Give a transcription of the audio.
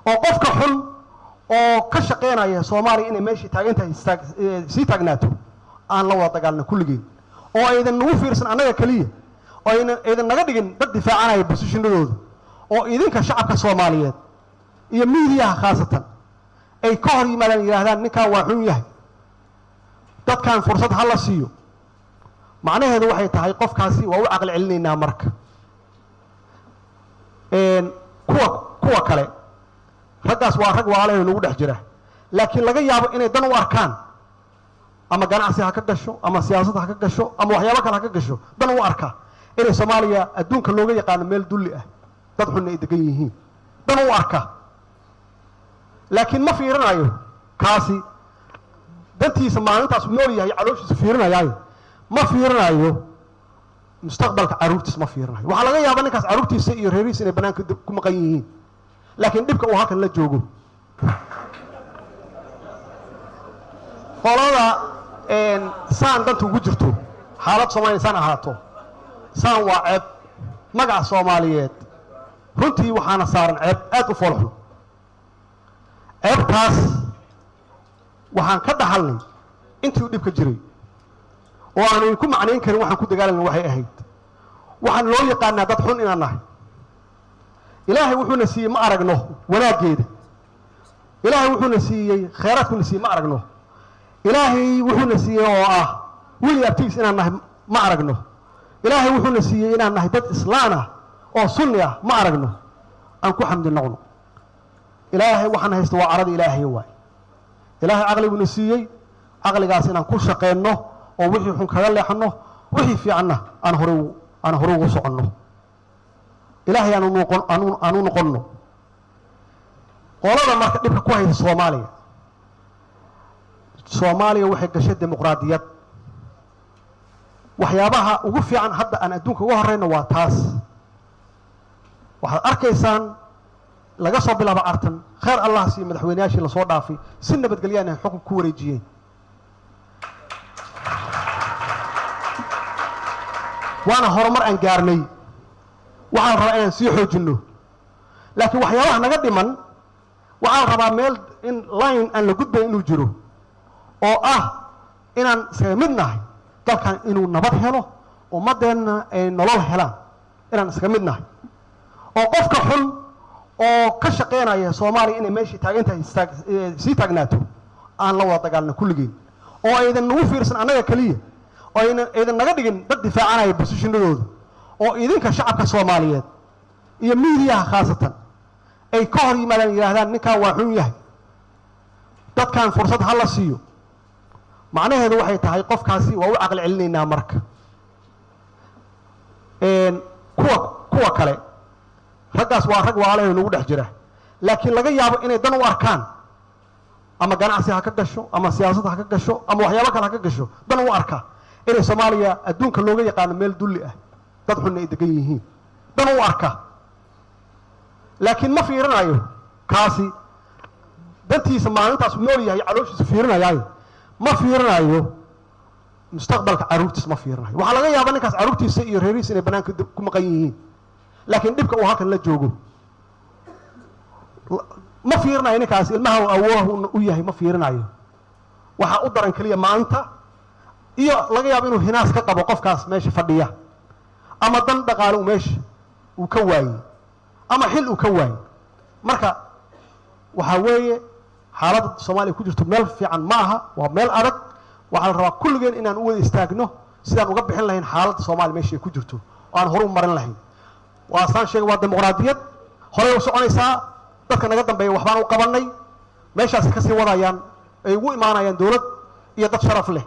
oo qofka xun oo ka shaqeynaya Soomaaliya inay meeshii taagantahay sii taagnaato aan la wada dagaalno kulligeen oo aydan nagu fiirsan anaga kaliya oo aydan naga dhigin dad difaacanaya positionadooda oo idinka shacabka Soomaaliyeed iyo miidiyaha khaasatan ay ka hor yimaadaan yiraahdaan ninka waa xun yahay dadkan fursad hal la siiyo macnaheedu waxay tahay qofkaasi waa u aqal celinaynaa marka kuwa kale raggaas waa rag waaleeyo lagu dhex jira laakiin laga yaabo inay dan u arkaan ama ganacsi ha ka gasho ama siyaasad ha ka gasho ama waxyaabo kale ha ka gasho dan u arka inay Soomaaliya adduunka looga yaqaan meel dulli ah dad xun ay degan yihiin dan u arka laakiin ma fiirinayo kaasi dantiisa maalintaas nool yahay calooshiisa fiirinayo ma fiirinayo mustaqbalka caruurtiisa ma fiirinayo waxa laga yaabaa ninkaas caruurtiisa iyo reerihiisa inay banaanka ku maqan yihiin laakiin dhibka uu halkan la joogo qolada saan danta ugu jirto xaalad Soomaaliya saan ahaato saan waa ceeb magaca Soomaaliyeed runtii waxaana saaran ceeb aad u foolxun ceebtaas waxaan ka dhaxalnay intii uu dhibka jiray oo aan ku macnayn karin waxaan ku dagaalanay waxay ahayd waxaan loo yaqaanaa dad xun inaan nahay ilaahay wuxuuna siiyey ma aragno wanaageeda ilaahay wuxuuna siiyey khayraadkuuna siiyey ma aragno ilaahay wuxuuna siiyey oo ah weli abtiis inaan nahay ma aragno ilaahay wuxuuna siiyey inaan nahay dad islaan ah oo sunni ah ma aragno aan ku xamdi noqno ilaahay waxaan haysto waa carada ilaahay waay ilaahay aqliguna siiyey aqligaas inaan ku shaqeeyno oo wixii xun kaga leexano wixii fiicanna aan hore ugu soconno ilaahay aanu noqonno qolada marka dhibka ku haysta Soomaaliya waxay gashay dimuqraadiyad waxyaabaha ugu fiican hadda aan adduunka uga horeyno waa taas waxaad arkaysaan laga soo bilaabo artan khayr Allah si madaxweynayaashii la soo dhaafay si nabadgelyo ah xukun ku wareejiyeen waana horumar aan gaarnay waxaan rabaa inaan sii xoojino laakiin waxyaabaha naga dhiman waxaan rabaa meel in line aan la gudbay inuu jiro oo ah inaan isaga mid nahay dalkan inuu nabad helo ummadeena ay nolol helaan inaan isaga mid nahay oo qofka xun oo ka shaqeynaya Soomaaliya inay meeshii taagantahay sii taagnaato aan la wada dagaalno kulligeen oo aydan nagu fiirsan anaga kaliya oo aydan naga dhigin dad difaacanaya positionadooda oo idinka shacabka Soomaaliyeed iyo miidiyaha khaasatan ay ka hor yimaadaan yiraahdaan ninka waa xun yahay dadkan fursad hal la siiyo macnaheedu waxay tahay qofkaasi waa u aqal celinaynaa marka kuwa kale raggaas waa rag waaleeyo lagu dhex jira laakiin laga yaabo inay dan u arkaan ama ganacsi ha ka gasho ama siyaasad ha ka gasho ama waxyaabo kale ha ka gasho dan u arka inay Soomaaliya adduunka looga yaqaan meel dulli ah dad xun ay degan yihiin dan u arka laakiin ma fiirinayo kaasi dantiisa maalintaas nool yahay calooshiisa fiirinayo ma fiirinayo mustaqbalka caruurtiisa ma fiirinayo waxa laga yaabaa ninkaas caruurtiisa iyo reerihiisa inay banaanka ku maqan yihiin laakiin dhibka uu halkan la joogo ma fiirinayo ninkaas ilmaha awooh u yahay ma fiirinayo waxa u daran kaliya maanta iyo laga yaabo inuu hinaas ka qabo qofkaas meesha fadhiya ama dan dhaqaale uu meesha uu ka waayay ama xil uu ka waayay marka waxa weeye xaaladda Soomaaliya ku jirto meel fiican ma aha waa meel adag waxa la rabaa kulligeen inaan u wada istaagno sidaan uga bixin lahayn xaaladda Soomaaliya meesha ku jirto oo aan horu marin lahayn waa saan sheegay waa dimuqraadiyad hore u soconaysaa dadka naga dambeeya waxbaan u qabanay meeshaas ka sii wadayaan ay ugu imaanayaan dawlad iyo dad sharaf leh